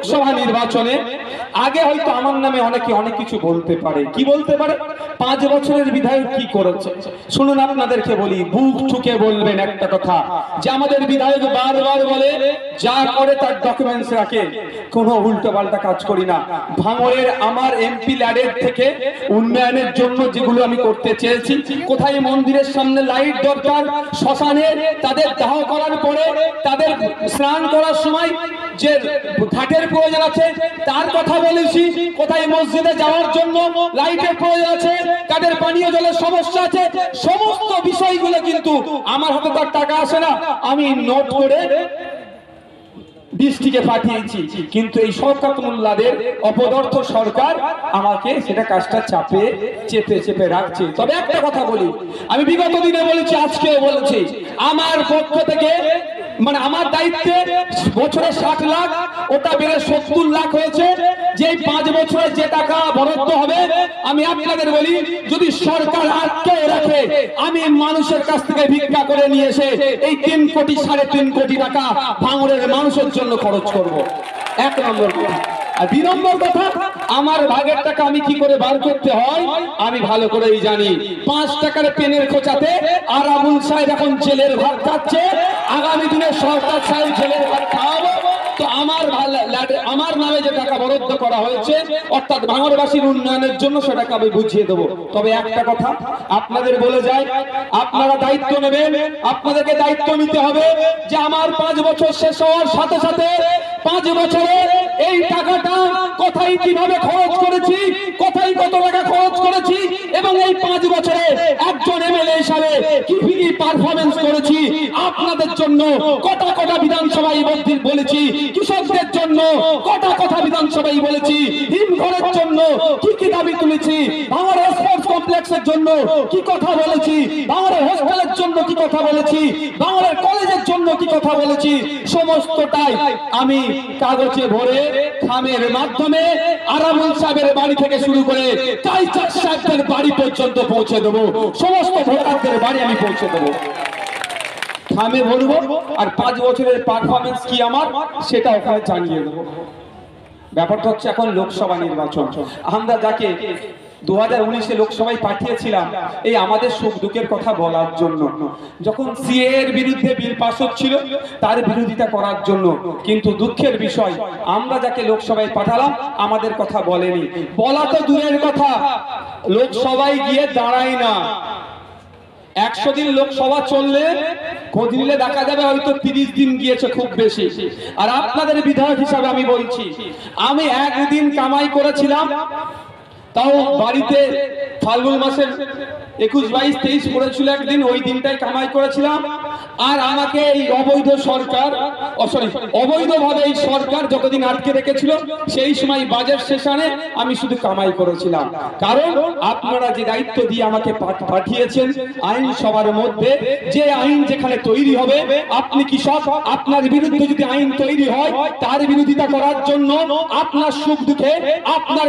লোকসভা নির্বাচনে আগে হয়তো আমার নামে অনেকে অনেক কিছু বলতে পারে। কি বলতে পারে? 5 বছরের বিধায়ক কি করেছে শুনুন, আপনাদেরকে বলি, বুক ঠুকে বলবেন একটা কথা, যে আমাদের বিধায়ক বারবার বলে যা করে তার ডকুমেন্টস রাখে, কোনো উল্টো পাল্টা কাজ করি না। ভাঙড়ের আমার এমপি ল্যাডের থেকে উন্নয়নের জন্য যেগুলো আমি করতে চেয়েছি, কোথায় মন্দিরের সামনে লাইট দরকার, শ্মশানে তাদের দাহ করার পরে তাদের স্নান করার সময় যে ঘাটের প্রয়োজন আছে তার কথা বলেছি, কোথায় মসজিদে যাওয়ার জন্য লাইটের প্রয়োজন আছে, তাদের পানীয় জলের সমস্যা আছে, সমস্ত বিষয়গুলো কিন্তু আমার হাতে তার টাকা আসে না, আমি নোট করে ডিস্ট্রিক্টে পাঠিয়েছি। কিন্তু এই শওকত মোল্লাদের অপদার্থ সরকার আমাকে সেটা কাজটা চেপে রাখছে। তবে একটা কথা বলি, আমি বিগত দিনে বলেছি, আজকেও বলেছি, আমার পক্ষ থেকে মানে আমার দায়িত্বে বছরে 60 লাখ, ওটা বেড়ে 70 লাখ হয়েছে। যে 5 বছরে যে টাকা বরাদ্দ হবে, আমি আপনাদের বলি, যদি সরকার আটকে রাখে, আমি মানুষের কাছ থেকে ভিক্ষা করে নিয়ে এসে এই 3 কোটি 3.5 কোটি টাকা ভাঙড়ের মানুষের জন্য খরচ করব। 1 নম্বর কথা। আর 2 নম্বর কথা, আমার ভাগের টাকা আমি কি করে বার করতে হয় আমি ভালো করেই জানি। 5 টাকার পেনের খোঁচাতে আরাবুল সাহেব এখন জেলের ভাত খাচ্ছে, আগামী দিনে সরকার সাহেব জেলের ভাত খাওয়াবো। তো আমার নামে যে টাকা বরাদ্দ করা হয়েছে, অর্থাৎ ভাঙড়বাসীর উন্নয়নের জন্য সেটাকে আমি বুঝিয়ে দেবো। তবে একটা কথা আপনাদের বলে যাই, আপনারা দায়িত্ব নেবেন, আপনাদেরকে দায়িত্ব নিতে হবে যে আমার 5 বছর শেষ হওয়ার সাথে সাথে 5 বছরে এই টাকাটা কোথায় কিভাবে খরচ করেছি, কোথায় কত টাকা খরচ করেছি, এবং এই 5 বছরে একজন এমএলএ হিসাবে কি কি পারফরমেন্স করেছি, আপনাদের জন্য কটা বিধানসভায় বলেছি, কৃষকদের জন্য কটা বিধানসভায় বলেছি, হিমঘরের জন্য কি দাবি তুলেছি, ভাঙড় স্পোর্টস কমপ্লেক্সের জন্য কি কথা বলেছি, ভাঙড়ের হোস্টেলের জন্য কি কথা বলেছি, ভাঙড়ের কলেজের জন্য কি কথা বলেছি, সমস্তটাই আমি কাগজে ভরে খামের মাধ্যমে আরাবুল সাহেবের বাড়ি থেকে শুরু করে কাইচার সাহেবের বাড়ি পর্যন্ত পৌঁছে দেবো। সমস্ত ভোটারদের বাড়ি আমি পৌঁছে দেবো, থামে বলবো, আর 5 বছরের পারফরমেন্স কি আমার সেটা ওখানে জানিয়ে দেবো। ব্যাপারটা হচ্ছে এখন লোকসভা নির্বাচন, আমরা যাকে 2019-এ লোকসভায় পাঠিয়েছিলাম এই আমাদের সুখ দুঃখের কথা বলার জন্য, যখন সিএ এর বিরুদ্ধে বিল পাস হচ্ছিল তার বিরোধিতা করার জন্য। কিন্তু দুঃখের বিষয়, আমরা যাকে লোকসভায় পাঠালাম আমাদের কথা বলেনি। বলা তো দূরের কথা, লোকসভায় গিয়ে দাঁড়ায় না। 100 দিন লোকসভা চললে খোঁজ নিলে দেখা যাবে হয়তো 30 দিন গিয়েছে খুব বেশি। আর আপনাদের বিধায়ক হিসাবে আমি বলছি, আমি 1 দিন কামাই করেছিলাম, তাও বাড়িতে ফাল্গুন মাসের 21, 22, 23 পড়েছিল একদিন, ওই দিনটাই কামাই করেছিলাম। আর আমাকে এই অবৈধভাবে এই সরকার যতদিন আটকে রেখেছিল, সেই সময় বাজেট সেশনে আমি শুধু কামাই করেছিলাম। কারণ আপনারা যে দায়িত্ব দিয়ে আমাকে পাঠিয়েছেন আইন সভার মধ্যে, যে আইন যেখানে তৈরি হবে, আপনি কৃষক, আপনার বিরুদ্ধে যদি আইন তৈরি হয় তার বিরোধিতা করার জন্য আপনার সুখ দুঃখে আপনার